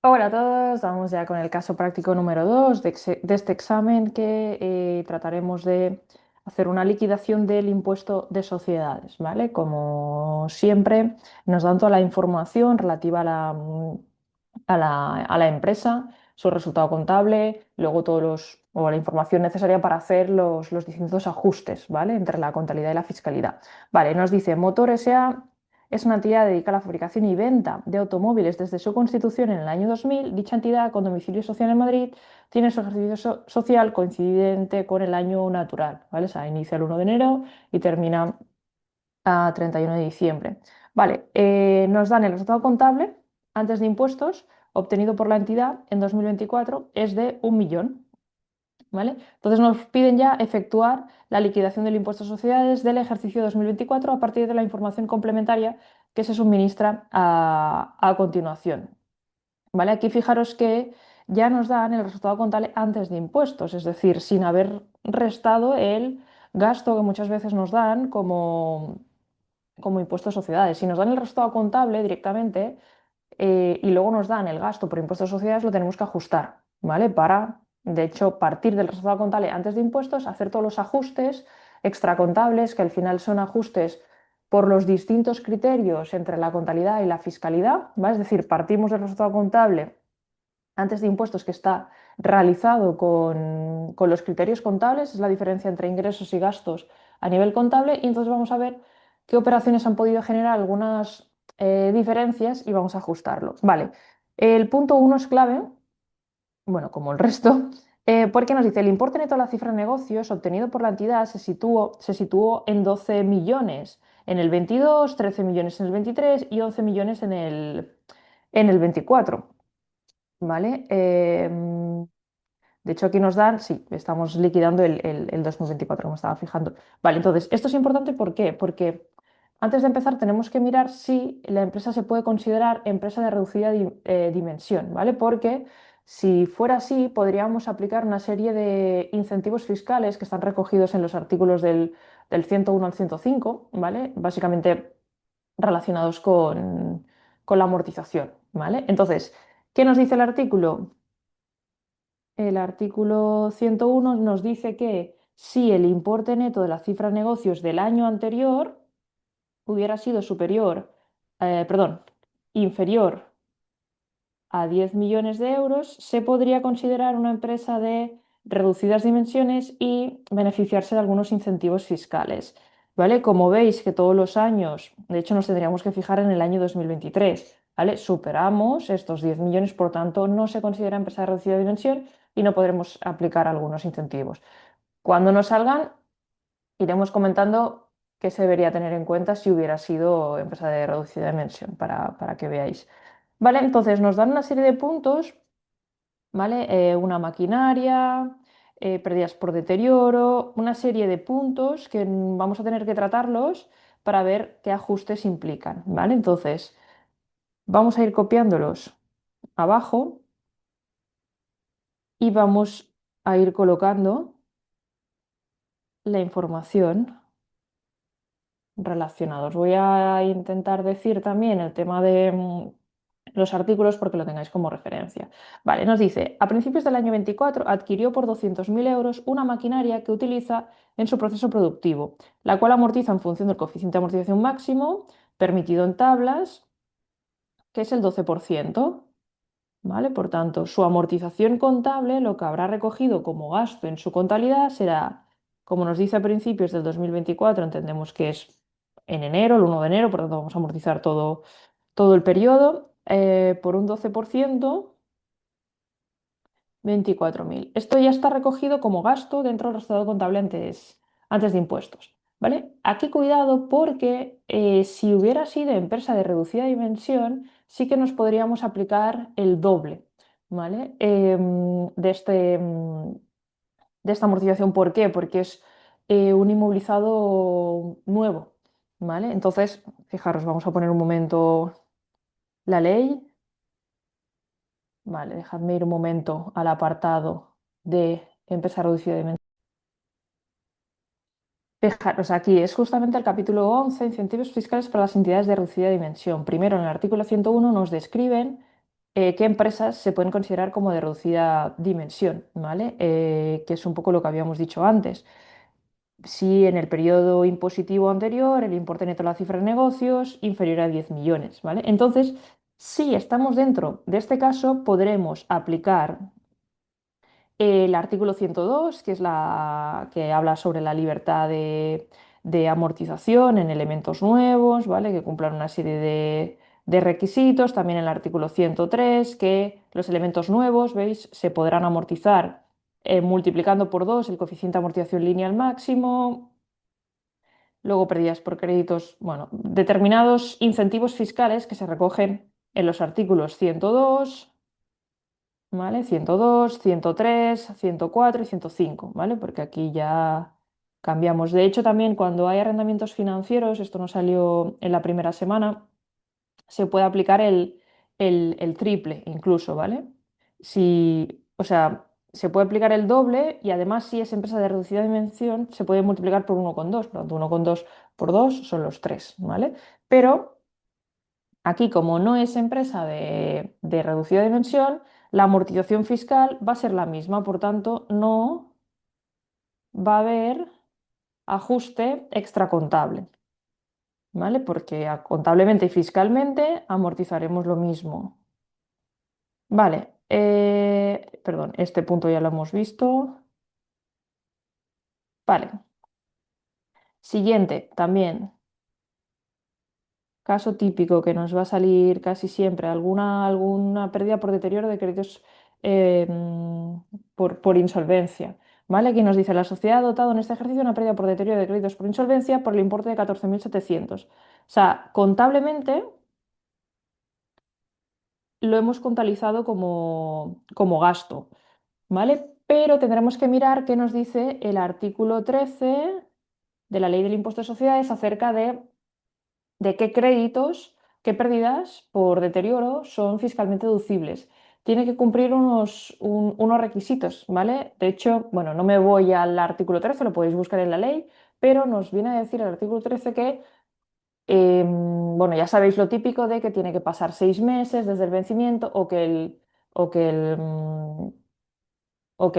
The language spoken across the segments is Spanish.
Hola a todos, vamos ya con el caso práctico número 2 de este examen que trataremos de hacer una liquidación del impuesto de sociedades, ¿vale? Como siempre, nos dan toda la información relativa a la empresa, su resultado contable, luego o la información necesaria para hacer los distintos ajustes, ¿vale? Entre la contabilidad y la fiscalidad. Vale, nos dice Motor S.A. es una entidad dedicada a la fabricación y venta de automóviles desde su constitución en el año 2000. Dicha entidad, con domicilio social en Madrid, tiene su ejercicio social coincidente con el año natural, ¿vale? O sea, inicia el 1 de enero y termina a 31 de diciembre. Vale, nos dan el resultado contable antes de impuestos obtenido por la entidad en 2024 es de 1 millón. ¿Vale? Entonces nos piden ya efectuar la liquidación del impuesto a sociedades del ejercicio 2024 a partir de la información complementaria que se suministra a continuación. ¿Vale? Aquí fijaros que ya nos dan el resultado contable antes de impuestos, es decir, sin haber restado el gasto que muchas veces nos dan como impuesto a sociedades. Si nos dan el resultado contable directamente y luego nos dan el gasto por impuestos a sociedades, lo tenemos que ajustar, ¿vale? Para, de hecho, partir del resultado contable antes de impuestos, hacer todos los ajustes extracontables, que al final son ajustes por los distintos criterios entre la contabilidad y la fiscalidad, ¿vale? Es decir, partimos del resultado contable antes de impuestos que está realizado con los criterios contables, es la diferencia entre ingresos y gastos a nivel contable, y entonces vamos a ver qué operaciones han podido generar algunas diferencias y vamos a ajustarlo. Vale, el punto uno es clave, bueno, como el resto, porque nos dice el importe neto de la cifra de negocios obtenido por la entidad se situó en 12 millones en el 22, 13 millones en el 23 y 11 millones en el 24. ¿Vale? De hecho, aquí nos dan, sí, estamos liquidando el 2024, me estaba fijando. Vale, entonces, esto es importante, ¿por qué? Porque antes de empezar tenemos que mirar si la empresa se puede considerar empresa de reducida dimensión, ¿vale? Porque si fuera así, podríamos aplicar una serie de incentivos fiscales que están recogidos en los artículos del 101 al 105, ¿vale? Básicamente relacionados con la amortización, ¿vale? Entonces, ¿qué nos dice el artículo? El artículo 101 nos dice que si el importe neto de la cifra de negocios del año anterior hubiera sido inferior a 10 millones de euros, se podría considerar una empresa de reducidas dimensiones y beneficiarse de algunos incentivos fiscales. ¿Vale? Como veis que todos los años, de hecho nos tendríamos que fijar en el año 2023, ¿vale? Superamos estos 10 millones, por tanto no se considera empresa de reducida dimensión y no podremos aplicar algunos incentivos. Cuando nos salgan, iremos comentando qué se debería tener en cuenta si hubiera sido empresa de reducida dimensión, para que veáis. Vale, entonces nos dan una serie de puntos, ¿vale? Una maquinaria, pérdidas por deterioro, una serie de puntos que vamos a tener que tratarlos para ver qué ajustes implican, ¿vale? Entonces, vamos a ir copiándolos abajo y vamos a ir colocando la información relacionada. Os voy a intentar decir también el tema de los artículos porque lo tengáis como referencia. Vale, nos dice, a principios del año 24 adquirió por 200.000 euros una maquinaria que utiliza en su proceso productivo, la cual amortiza en función del coeficiente de amortización máximo permitido en tablas, que es el 12%. ¿Vale? Por tanto, su amortización contable, lo que habrá recogido como gasto en su contabilidad será, como nos dice a principios del 2024, entendemos que es en enero, el 1 de enero, por tanto vamos a amortizar todo el periodo, por un 12%, 24.000. Esto ya está recogido como gasto dentro del resultado contable antes de impuestos. ¿Vale? Aquí cuidado porque si hubiera sido empresa de reducida dimensión, sí que nos podríamos aplicar el doble, ¿vale? De esta amortización. ¿Por qué? Porque es un inmovilizado nuevo, ¿vale? Entonces, fijaros, vamos a poner un momento la ley. Vale, dejadme ir un momento al apartado de empresa reducida de dimensión. Fijaros, aquí es justamente el capítulo 11, incentivos fiscales para las entidades de reducida dimensión. Primero, en el artículo 101 nos describen qué empresas se pueden considerar como de reducida dimensión, ¿vale? Que es un poco lo que habíamos dicho antes. Si en el periodo impositivo anterior el importe neto de la cifra de negocios inferior a 10 millones, ¿vale? Entonces, si estamos dentro de este caso, podremos aplicar el artículo 102, que es la que habla sobre la libertad de amortización en elementos nuevos, ¿vale? Que cumplan una serie de requisitos. También el artículo 103, que los elementos nuevos, ¿veis? Se podrán amortizar multiplicando por 2 el coeficiente de amortización lineal máximo. Luego pérdidas por créditos, bueno, determinados incentivos fiscales que se recogen en los artículos 102. ¿Vale? 102, 103, 104 y 105, ¿vale? Porque aquí ya cambiamos. De hecho, también cuando hay arrendamientos financieros, esto nos salió en la primera semana, se puede aplicar el triple incluso, ¿vale? Si, o sea, se puede aplicar el doble y además si es empresa de reducida dimensión, se puede multiplicar por 1,2. Por lo tanto, 1,2 por 2 son los 3, ¿vale? Pero aquí, como no es empresa de reducida dimensión, la amortización fiscal va a ser la misma, por tanto, no va a haber ajuste extracontable, ¿vale? Porque contablemente y fiscalmente amortizaremos lo mismo. Vale, perdón, este punto ya lo hemos visto. Vale, siguiente, también. Caso típico que nos va a salir casi siempre, alguna pérdida por deterioro de créditos por insolvencia. ¿Vale? Aquí nos dice, la sociedad ha dotado en este ejercicio una pérdida por deterioro de créditos por insolvencia por el importe de 14.700. O sea, contablemente lo hemos contabilizado como gasto, ¿vale? Pero tendremos que mirar qué nos dice el artículo 13 de la Ley del Impuesto de Sociedades acerca de qué créditos, qué pérdidas por deterioro son fiscalmente deducibles. Tiene que cumplir unos requisitos, ¿vale? De hecho, bueno, no me voy al artículo 13, lo podéis buscar en la ley, pero nos viene a decir el artículo 13 que, bueno, ya sabéis lo típico de que tiene que pasar 6 meses desde el vencimiento o que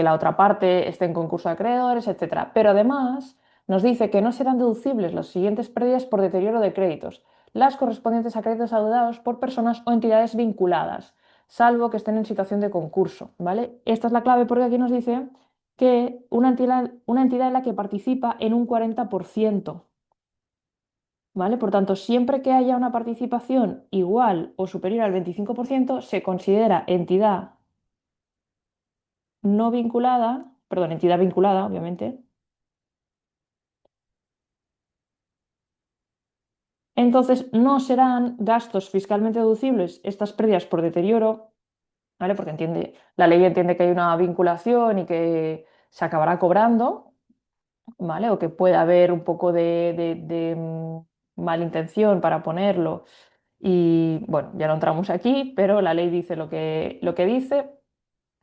la otra parte esté en concurso de acreedores, etcétera. Pero además nos dice que no serán deducibles las siguientes pérdidas por deterioro de créditos, las correspondientes a créditos adeudados por personas o entidades vinculadas, salvo que estén en situación de concurso, ¿vale? Esta es la clave porque aquí nos dice que una entidad en la que participa en un 40%, ¿vale? Por tanto, siempre que haya una participación igual o superior al 25%, se considera entidad no vinculada, perdón, entidad vinculada, obviamente. Entonces, no serán gastos fiscalmente deducibles estas pérdidas por deterioro, ¿vale? Porque la ley entiende que hay una vinculación y que se acabará cobrando, ¿vale? O que puede haber un poco de malintención para ponerlo. Y bueno, ya no entramos aquí, pero la ley dice lo que dice.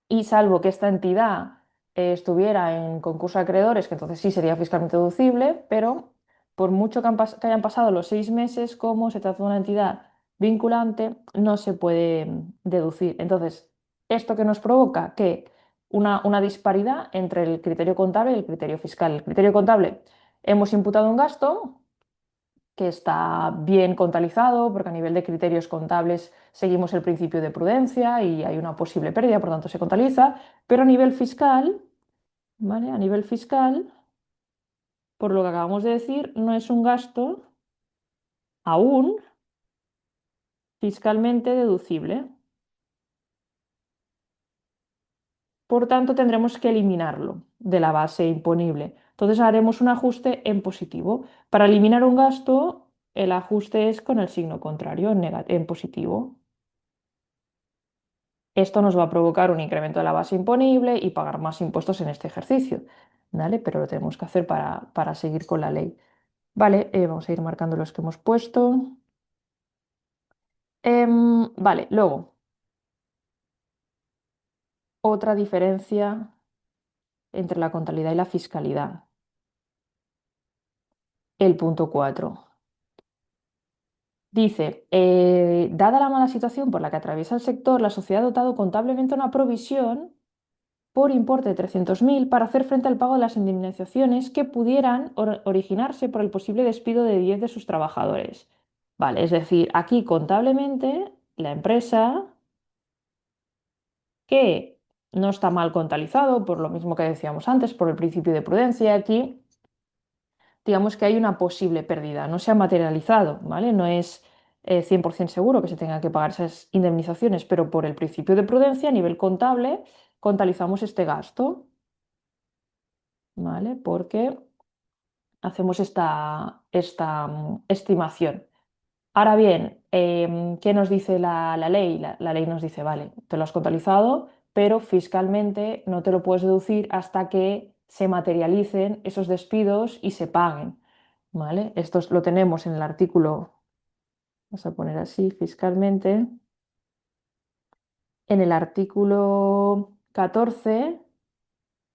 Y salvo que esta entidad estuviera en concurso de acreedores, que entonces sí sería fiscalmente deducible, pero por mucho que hayan pasado los 6 meses, como se trata de una entidad vinculante, no se puede deducir. Entonces, ¿esto que nos provoca? Que una disparidad entre el criterio contable y el criterio fiscal. El criterio contable, hemos imputado un gasto que está bien contabilizado, porque a nivel de criterios contables seguimos el principio de prudencia y hay una posible pérdida, por tanto se contabiliza, pero a nivel fiscal, ¿vale? A nivel fiscal, por lo que acabamos de decir, no es un gasto aún fiscalmente deducible. Por tanto, tendremos que eliminarlo de la base imponible. Entonces haremos un ajuste en positivo. Para eliminar un gasto, el ajuste es con el signo contrario, en positivo. Esto nos va a provocar un incremento de la base imponible y pagar más impuestos en este ejercicio, ¿vale? Pero lo tenemos que hacer para seguir con la ley. Vale, vamos a ir marcando los que hemos puesto. Vale, luego, otra diferencia entre la contabilidad y la fiscalidad. El punto 4. Dice, dada la mala situación por la que atraviesa el sector, la sociedad ha dotado contablemente una provisión por importe de 300.000 para hacer frente al pago de las indemnizaciones que pudieran originarse por el posible despido de 10 de sus trabajadores. Vale, es decir, aquí contablemente la empresa que no está mal contabilizado, por lo mismo que decíamos antes, por el principio de prudencia, aquí digamos que hay una posible pérdida, no se ha materializado, ¿vale? No es 100% seguro que se tengan que pagar esas indemnizaciones, pero por el principio de prudencia a nivel contable contabilizamos este gasto, ¿vale? Porque hacemos esta estimación. Ahora bien, ¿qué nos dice la ley? La ley nos dice, vale, te lo has contabilizado, pero fiscalmente no te lo puedes deducir hasta que se materialicen esos despidos y se paguen, ¿vale? Lo tenemos en el artículo, vamos a poner así, fiscalmente, en el artículo 14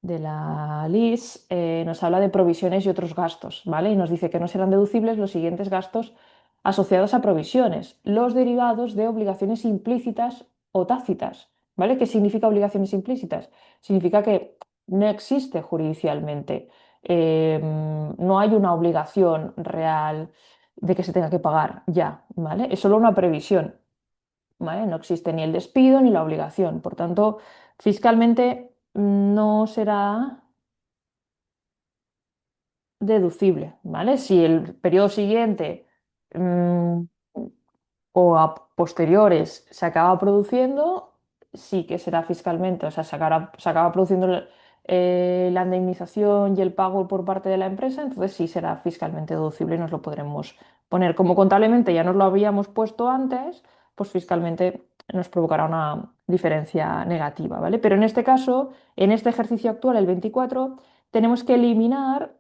de la LIS nos habla de provisiones y otros gastos, ¿vale? Y nos dice que no serán deducibles los siguientes gastos asociados a provisiones, los derivados de obligaciones implícitas o tácitas, ¿vale? ¿Qué significa obligaciones implícitas? Significa que no existe juridicialmente, no hay una obligación real de que se tenga que pagar ya, ¿vale? Es solo una previsión, ¿vale? No existe ni el despido ni la obligación, por tanto, fiscalmente no será deducible, ¿vale? Si el periodo siguiente mm, o a posteriores se acaba produciendo, sí que será fiscalmente, o sea, se acaba produciendo la indemnización y el pago por parte de la empresa, entonces sí será fiscalmente deducible y nos lo podremos poner. Como contablemente ya nos lo habíamos puesto antes, pues fiscalmente nos provocará una diferencia negativa, ¿vale? Pero en este caso, en este ejercicio actual, el 24, tenemos que eliminar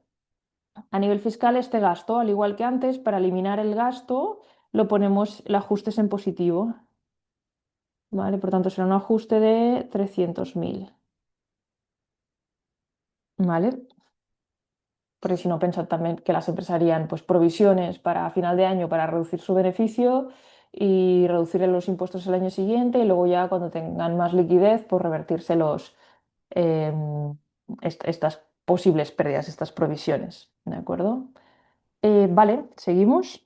a nivel fiscal este gasto, al igual que antes, para eliminar el gasto lo ponemos el ajuste es en positivo, ¿vale? Por tanto, será un ajuste de 300.000, ¿vale? Porque si no, pensad también que las empresas harían pues, provisiones para final de año para reducir su beneficio y reducir los impuestos el año siguiente y luego ya cuando tengan más liquidez, pues revertirse em, estas posibles pérdidas, estas provisiones, ¿de acuerdo? Vale, seguimos.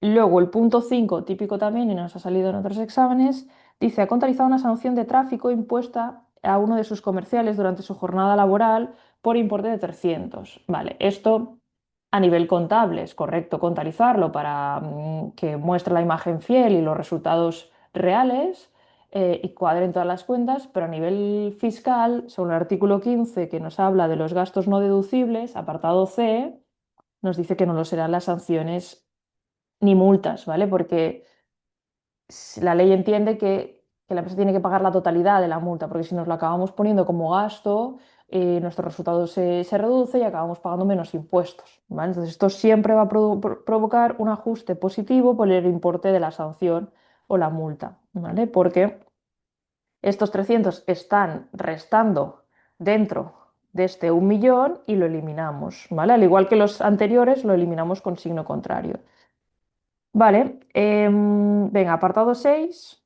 Luego, el punto 5 típico también, y nos ha salido en otros exámenes, dice, ha contabilizado una sanción de tráfico impuesta a uno de sus comerciales durante su jornada laboral por importe de 300. Vale, esto a nivel contable es correcto contabilizarlo para que muestre la imagen fiel y los resultados reales y cuadren todas las cuentas, pero a nivel fiscal, según el artículo 15 que nos habla de los gastos no deducibles, apartado C, nos dice que no lo serán las sanciones ni multas, ¿vale? Porque la ley entiende que la empresa tiene que pagar la totalidad de la multa, porque si nos lo acabamos poniendo como gasto, nuestro resultado se reduce y acabamos pagando menos impuestos, ¿vale? Entonces esto siempre va a provocar un ajuste positivo por el importe de la sanción o la multa, ¿vale? Porque estos 300 están restando dentro de este 1.000.000 y lo eliminamos, ¿vale? Al igual que los anteriores, lo eliminamos con signo contrario. Vale, venga, apartado 6.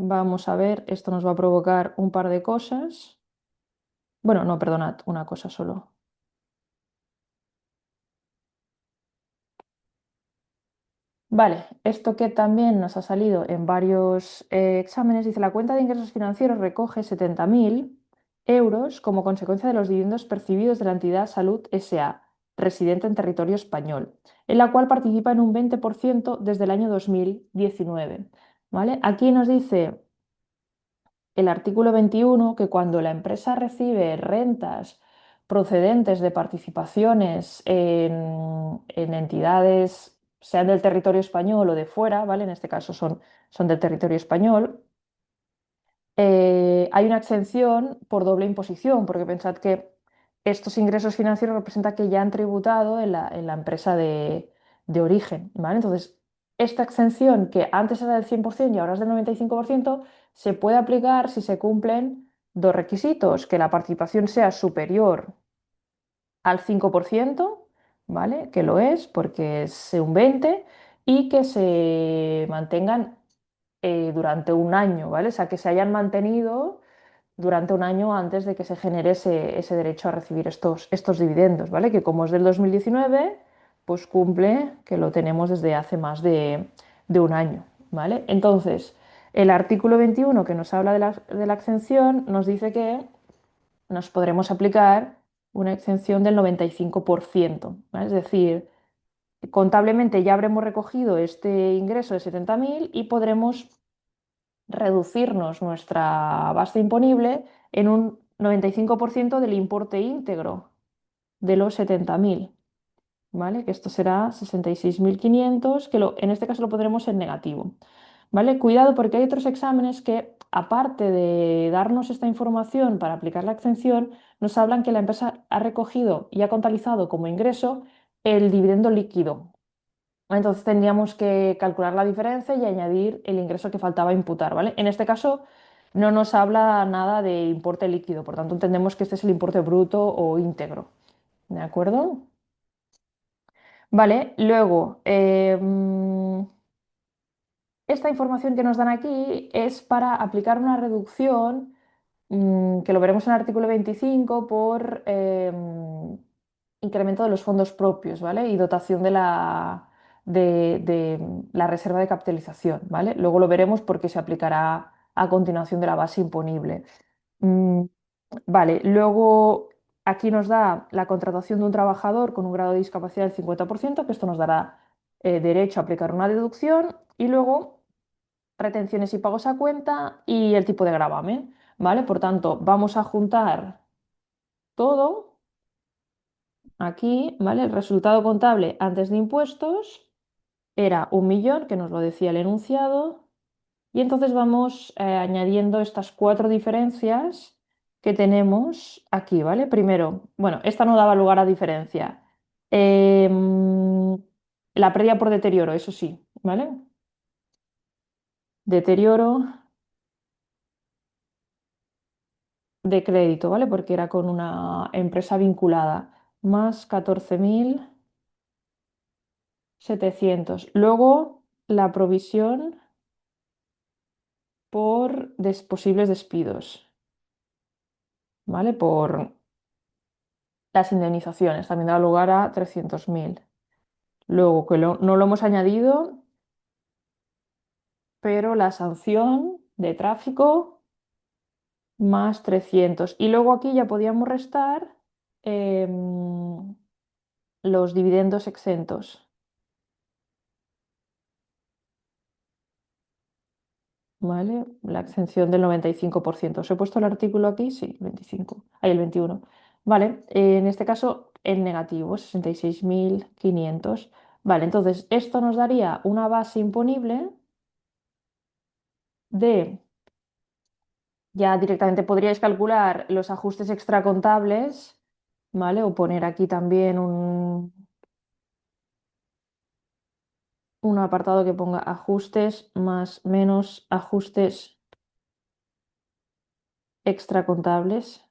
Vamos a ver, esto nos va a provocar un par de cosas. Bueno, no, perdonad, una cosa solo. Vale, esto que también nos ha salido en varios exámenes, dice la cuenta de ingresos financieros recoge 70.000 euros como consecuencia de los dividendos percibidos de la entidad Salud SA, residente en territorio español, en la cual participa en un 20% desde el año 2019. ¿Vale? Aquí nos dice el artículo 21 que cuando la empresa recibe rentas procedentes de participaciones en entidades, sean del territorio español o de fuera, ¿vale? En este caso son del territorio español, hay una exención por doble imposición, porque pensad que estos ingresos financieros representan que ya han tributado en la empresa de origen, ¿vale? Entonces, esta exención que antes era del 100% y ahora es del 95%, se puede aplicar si se cumplen Dos requisitos, que la participación sea superior al 5%, ¿vale? Que lo es porque es un 20, y que se mantengan durante un año, ¿vale? O sea, que se hayan mantenido durante un año antes de que se genere ese derecho a recibir estos dividendos, ¿vale? Que como es del 2019, pues cumple que lo tenemos desde hace más de un año, ¿vale? Entonces, el artículo 21 que nos habla de la exención nos dice que nos podremos aplicar una exención del 95%, ¿vale? Es decir, contablemente ya habremos recogido este ingreso de 70.000 y podremos reducirnos nuestra base imponible en un 95% del importe íntegro de los 70.000, ¿vale? Que esto será 66.500, que en este caso lo pondremos en negativo, ¿vale? Cuidado porque hay otros exámenes que, aparte de darnos esta información para aplicar la exención, nos hablan que la empresa ha recogido y ha contabilizado como ingreso el dividendo líquido. Entonces tendríamos que calcular la diferencia y añadir el ingreso que faltaba imputar, ¿vale? En este caso no nos habla nada de importe líquido, por tanto entendemos que este es el importe bruto o íntegro, ¿de acuerdo? Vale, luego, esta información que nos dan aquí es para aplicar una reducción, que lo veremos en el artículo 25, por incremento de los fondos propios, ¿vale? Y dotación de la reserva de capitalización, ¿vale? Luego lo veremos porque se aplicará a continuación de la base imponible. Mm, vale, luego aquí nos da la contratación de un trabajador con un grado de discapacidad del 50%, que esto nos dará derecho a aplicar una deducción, y luego retenciones y pagos a cuenta y el tipo de gravamen, ¿vale? Por tanto, vamos a juntar todo aquí, ¿vale? El resultado contable antes de impuestos era 1.000.000, que nos lo decía el enunciado, y entonces vamos añadiendo estas cuatro diferencias que tenemos aquí, ¿vale? Primero, bueno, esta no daba lugar a diferencia. Em, la pérdida por deterioro, eso sí, ¿vale? Deterioro de crédito, ¿vale? Porque era con una empresa vinculada, más 14.700. Luego, la provisión por posibles despidos, ¿vale? Por las indemnizaciones, también da lugar a 300.000. Luego, que no lo hemos añadido, pero la sanción de tráfico más 300. Y luego aquí ya podíamos restar em, los dividendos exentos. ¿Vale? La exención del 95%. ¿Os he puesto el artículo aquí? Sí, 25. Ahí el 21. Vale, en este caso en negativo, 66.500. Vale, entonces esto nos daría una base imponible de, ya directamente podríais calcular los ajustes extracontables, ¿vale? O poner aquí también un apartado que ponga ajustes más menos ajustes extracontables,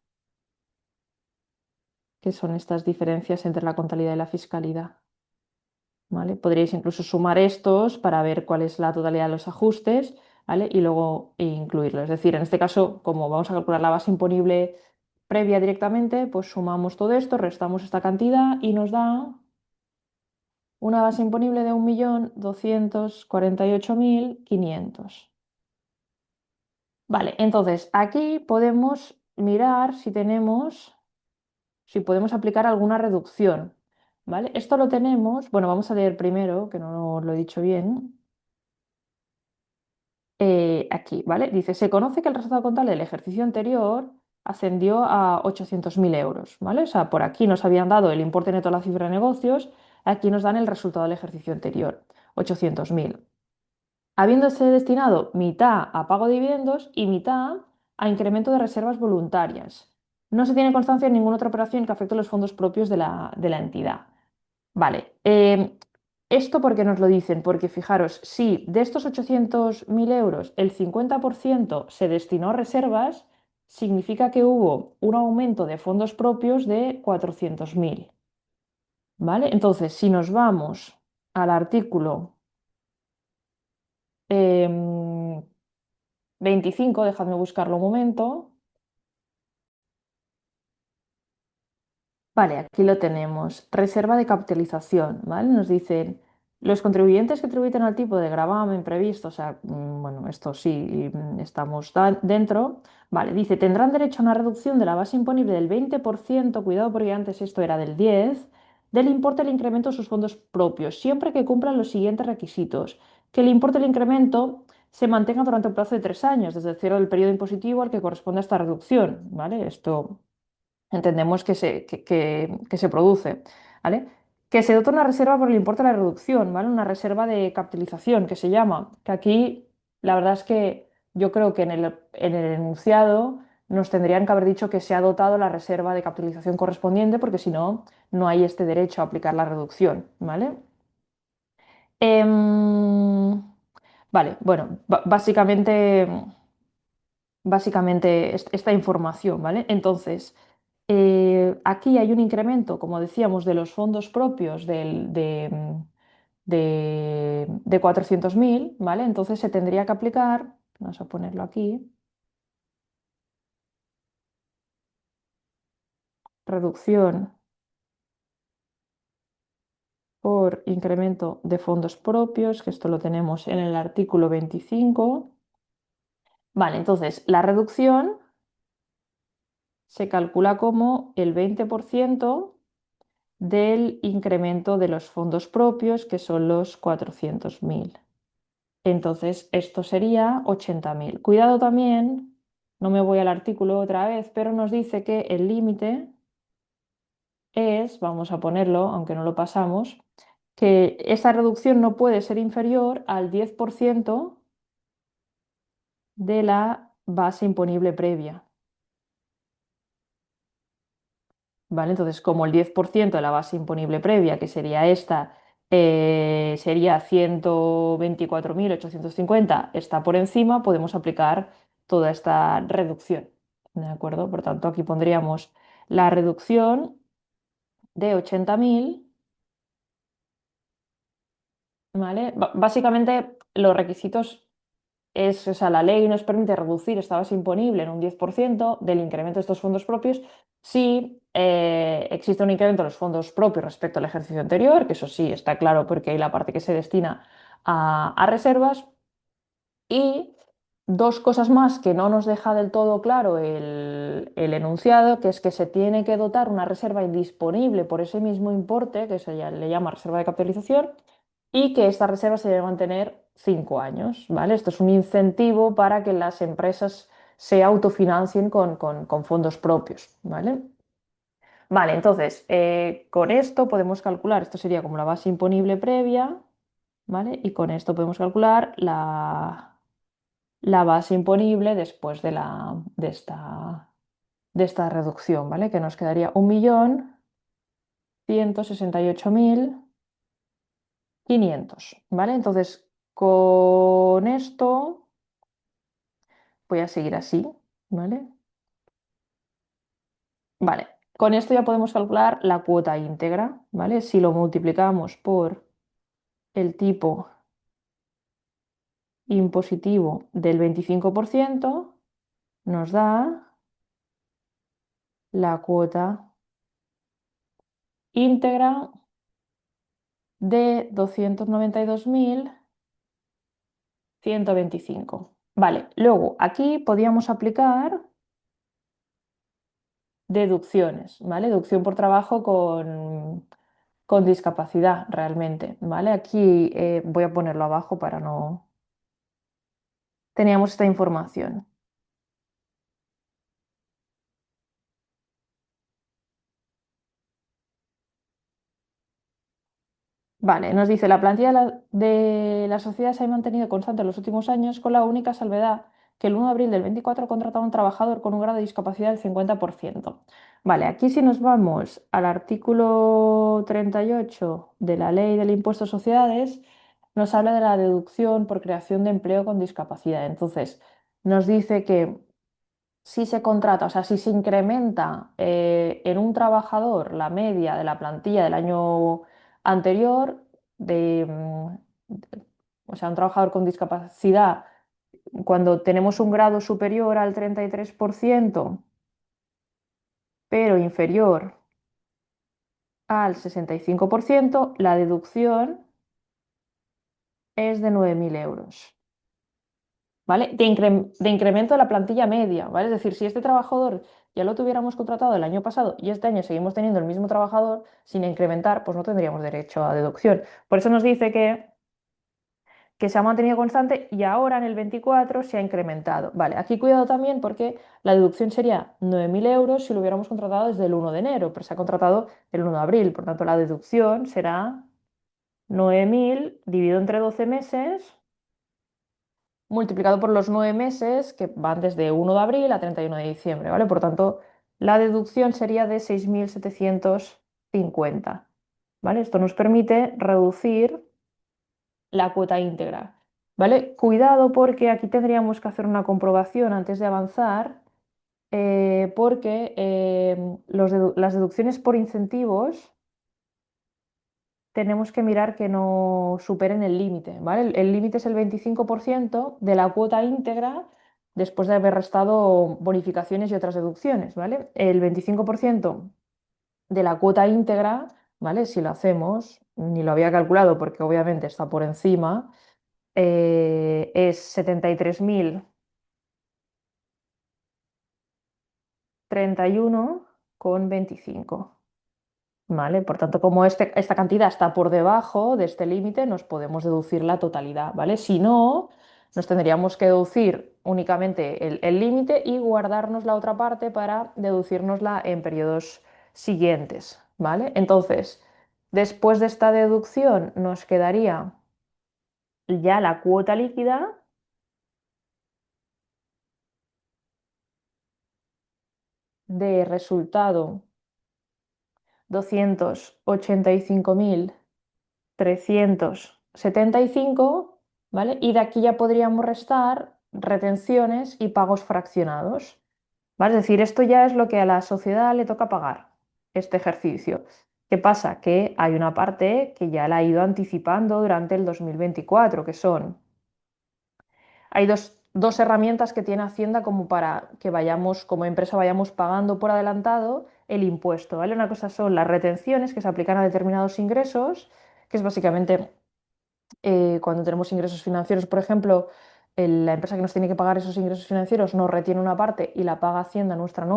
que son estas diferencias entre la contabilidad y la fiscalidad. ¿Vale? Podríais incluso sumar estos para ver cuál es la totalidad de los ajustes, ¿vale? Y luego incluirlos. Es decir, en este caso, como vamos a calcular la base imponible previa directamente, pues sumamos todo esto, restamos esta cantidad y nos da una base imponible de 1.248.500. Vale, entonces aquí podemos mirar si podemos aplicar alguna reducción, ¿vale? Esto lo tenemos, bueno, vamos a leer primero, que no lo he dicho bien. Aquí, ¿vale? Dice, se conoce que el resultado contable del ejercicio anterior ascendió a 800.000 euros, ¿vale? O sea, por aquí nos habían dado el importe neto a la cifra de negocios, aquí nos dan el resultado del ejercicio anterior, 800.000. Habiéndose destinado mitad a pago de dividendos y mitad a incremento de reservas voluntarias. No se tiene constancia en ninguna otra operación que afecte los fondos propios de la entidad. Vale, ¿esto por qué nos lo dicen? Porque fijaros, si de estos 800.000 euros el 50% se destinó a reservas, significa que hubo un aumento de fondos propios de 400.000, ¿vale? Entonces, si nos vamos al artículo 25, dejadme buscarlo un momento. Vale, aquí lo tenemos. Reserva de capitalización, ¿vale? Nos dicen, los contribuyentes que tribuiten al tipo de gravamen previsto, o sea, bueno, esto sí, estamos dentro. Vale, dice, tendrán derecho a una reducción de la base imponible del 20%, cuidado porque antes esto era del 10%, del importe del incremento de sus fondos propios, siempre que cumplan los siguientes requisitos. Que el importe del incremento se mantenga durante un plazo de 3 años, desde el cierre del periodo impositivo al que corresponde esta reducción, ¿vale? Esto entendemos que se produce, ¿vale? Que se dota una reserva por el importe de la reducción, ¿vale? Una reserva de capitalización que se llama, que aquí la verdad es que yo creo que en el enunciado nos tendrían que haber dicho que se ha dotado la reserva de capitalización correspondiente, porque si no, no hay este derecho a aplicar la reducción, ¿vale? Em, vale, bueno, básicamente esta información, ¿vale? Entonces, aquí hay un incremento, como decíamos, de los fondos propios de 400.000, ¿vale? Entonces se tendría que aplicar, vamos a ponerlo aquí, reducción por incremento de fondos propios, que esto lo tenemos en el artículo 25. Vale, entonces la reducción se calcula como el 20% del incremento de los fondos propios, que son los 400.000. Entonces, esto sería 80.000. Cuidado también, no me voy al artículo otra vez, pero nos dice que el límite es, vamos a ponerlo, aunque no lo pasamos, que esa reducción no puede ser inferior al 10% de la base imponible previa. ¿Vale? Entonces, como el 10% de la base imponible previa, que sería esta, sería 124.850, está por encima, podemos aplicar toda esta reducción. ¿De acuerdo? Por tanto, aquí pondríamos la reducción de 80.000, ¿vale? Básicamente, los requisitos es, o sea, la ley nos permite reducir esta base imponible en un 10% del incremento de estos fondos propios si existe un incremento de los fondos propios respecto al ejercicio anterior, que eso sí está claro porque hay la parte que se destina a reservas. Y dos cosas más que no nos deja del todo claro el enunciado, que es que se tiene que dotar una reserva indisponible por ese mismo importe, que se le llama reserva de capitalización, y que esta reserva se debe mantener 5 años, ¿vale? Esto es un incentivo para que las empresas se autofinancien con fondos propios, ¿vale? Vale, entonces, con esto podemos calcular, esto sería como la base imponible previa, ¿vale? Y con esto podemos calcular la base imponible después de esta reducción, ¿vale? Que nos quedaría 1.168.500, ¿vale? Entonces, con esto voy a seguir así, ¿vale? Vale, con esto ya podemos calcular la cuota íntegra, ¿vale? Si lo multiplicamos por el tipo impositivo del 25%, nos da la cuota íntegra de 292.125. Vale, luego aquí podíamos aplicar deducciones, ¿vale? Deducción por trabajo con discapacidad realmente, ¿vale? Aquí voy a ponerlo abajo para no... Teníamos esta información. Vale, nos dice, la plantilla de la sociedad se ha mantenido constante en los últimos años con la única salvedad que el 1 de abril del 24 contrataba a un trabajador con un grado de discapacidad del 50%. Vale, aquí si nos vamos al artículo 38 de la Ley del Impuesto a Sociedades, nos habla de la deducción por creación de empleo con discapacidad. Entonces, nos dice que si se contrata, o sea, si se incrementa en un trabajador la media de la plantilla del año anterior, o sea, un trabajador con discapacidad, cuando tenemos un grado superior al 33%, pero inferior al 65%, la deducción es de 9.000 euros. ¿Vale? De incremento de la plantilla media, ¿vale? Es decir, si este trabajador ya lo tuviéramos contratado el año pasado y este año seguimos teniendo el mismo trabajador sin incrementar, pues no tendríamos derecho a deducción. Por eso nos dice que se ha mantenido constante y ahora en el 24 se ha incrementado. Vale, aquí cuidado también porque la deducción sería 9.000 euros si lo hubiéramos contratado desde el 1 de enero, pero se ha contratado el 1 de abril, por tanto la deducción será 9.000 dividido entre 12 meses multiplicado por los 9 meses que van desde 1 de abril a 31 de diciembre, ¿vale? Por tanto, la deducción sería de 6.750, ¿vale? Esto nos permite reducir la cuota íntegra, ¿vale? Cuidado porque aquí tendríamos que hacer una comprobación antes de avanzar, porque las deducciones por incentivos tenemos que mirar que no superen el límite, ¿vale? El límite es el 25% de la cuota íntegra después de haber restado bonificaciones y otras deducciones, ¿vale? El 25% de la cuota íntegra, ¿vale? Si lo hacemos, ni lo había calculado porque obviamente está por encima, es 73.031,25. ¿Vale? Por tanto, como esta cantidad está por debajo de este límite, nos podemos deducir la totalidad, ¿vale? Si no, nos tendríamos que deducir únicamente el límite y guardarnos la otra parte para deducirnosla en periodos siguientes, ¿vale? Entonces, después de esta deducción nos quedaría ya la cuota líquida de resultado 285.375, ¿vale? Y de aquí ya podríamos restar retenciones y pagos fraccionados, ¿vale? Es decir, esto ya es lo que a la sociedad le toca pagar, este ejercicio. ¿Qué pasa? Que hay una parte que ya la ha ido anticipando durante el 2024, que son hay dos herramientas que tiene Hacienda como para que vayamos, como empresa, vayamos pagando por adelantado el impuesto, ¿vale? Una cosa son las retenciones que se aplican a determinados ingresos, que es básicamente cuando tenemos ingresos financieros, por ejemplo, la empresa que nos tiene que pagar esos ingresos financieros nos retiene una parte y la paga Hacienda a nuestro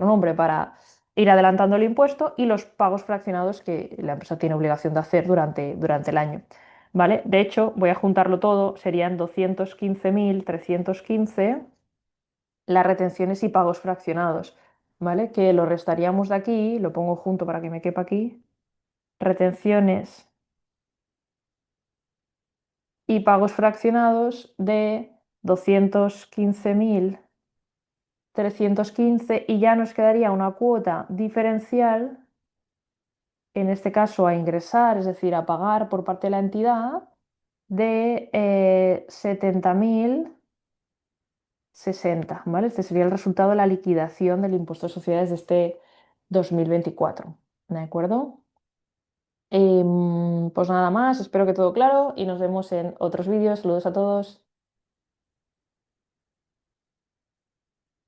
nombre para ir adelantando el impuesto y los pagos fraccionados que la empresa tiene obligación de hacer durante el año. ¿Vale? De hecho, voy a juntarlo todo, serían 215.315 las retenciones y pagos fraccionados, ¿vale? Que lo restaríamos de aquí, lo pongo junto para que me quepa aquí, retenciones y pagos fraccionados de 215.315 y ya nos quedaría una cuota diferencial, en este caso a ingresar, es decir, a pagar por parte de la entidad, de 70.060, ¿vale? Este sería el resultado de la liquidación del impuesto de sociedades de este 2024, ¿de acuerdo? Pues nada más, espero que todo claro y nos vemos en otros vídeos. Saludos a todos.